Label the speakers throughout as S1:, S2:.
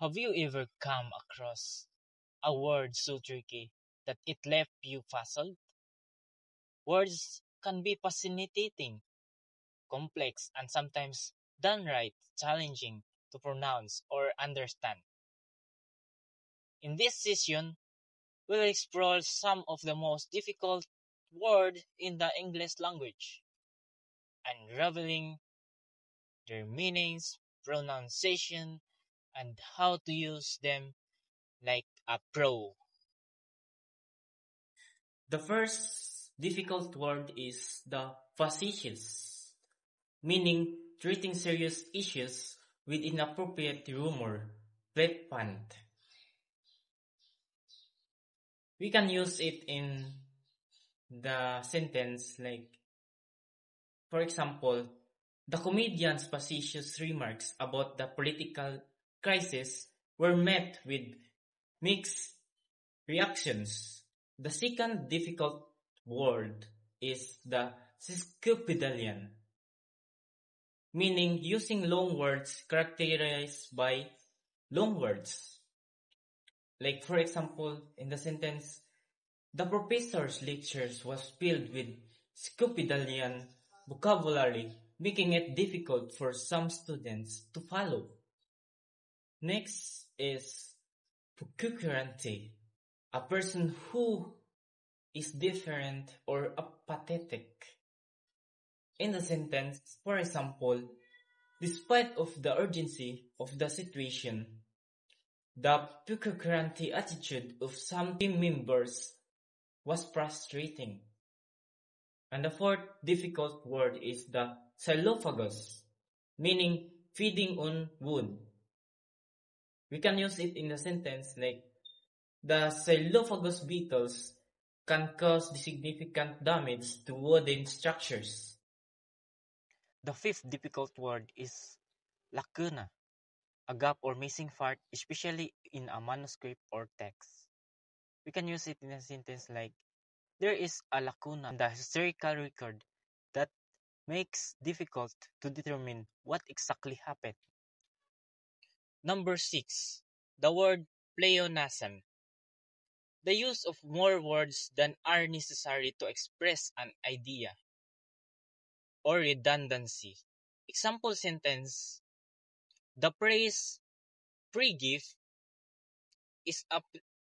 S1: Have you ever come across a word so tricky that it left you puzzled? Words can be fascinating, complex, and sometimes downright challenging to pronounce or understand. In this session, we'll explore some of the most difficult words in the English language, unraveling their meanings, pronunciation, and how to use them like a pro.
S2: The first difficult word is the facetious, meaning treating serious issues with inappropriate humor, flippant. We can use it in the sentence like, for example, the comedian's facetious remarks about the political crisis were met with mixed reactions. The second difficult word is the sesquipedalian, meaning using long words characterized by long words. Like for example, in the sentence, the professor's lectures was filled with sesquipedalian vocabulary, making it difficult for some students to follow. Next is pucucuranti, a person who is different or apathetic. In the sentence, for example, despite of the urgency of the situation, the pucucuranti attitude of some team members was frustrating. And the fourth difficult word is the xylophagus, meaning feeding on wood. We can use it in a sentence like, the xylophagus beetles can cause significant damage to wooden structures.
S1: The fifth difficult word is lacuna, a gap or missing part, especially in a manuscript or text. We can use it in a sentence like, there is a lacuna in the historical record that makes difficult to determine what exactly happened. Number 6. The word pleonasm. The use of more words than are necessary to express an idea, or redundancy. Example sentence: the phrase pre-gift is a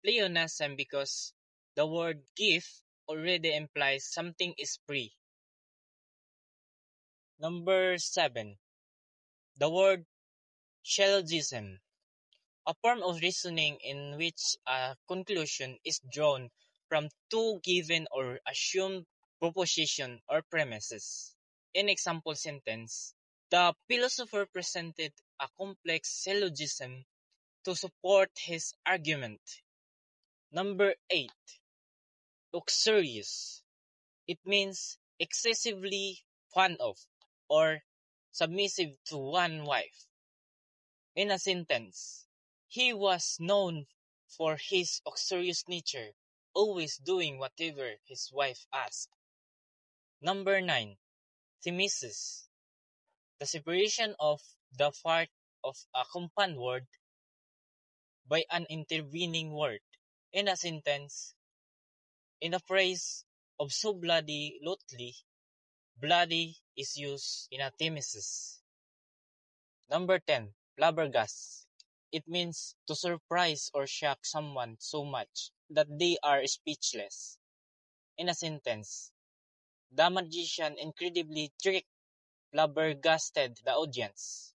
S1: pleonasm because the word gift already implies something is pre. Number 7. The word syllogism. A form of reasoning in which a conclusion is drawn from two given or assumed propositions or premises. In example sentence, the philosopher presented a complex syllogism to support his argument. Number 8. Uxorious. It means excessively fond of or submissive to one wife. In a sentence, he was known for his uxorious nature, always doing whatever his wife asked. Number 9. Thymesis. The separation of the part of a compound word by an intervening word. In a sentence, in a phrase of so bloody loudly, bloody is used in a thymesis. Number 10. Flabbergasted. It means to surprise or shock someone so much that they are speechless. In a sentence, the magician incredibly tricked, flabbergasted the audience.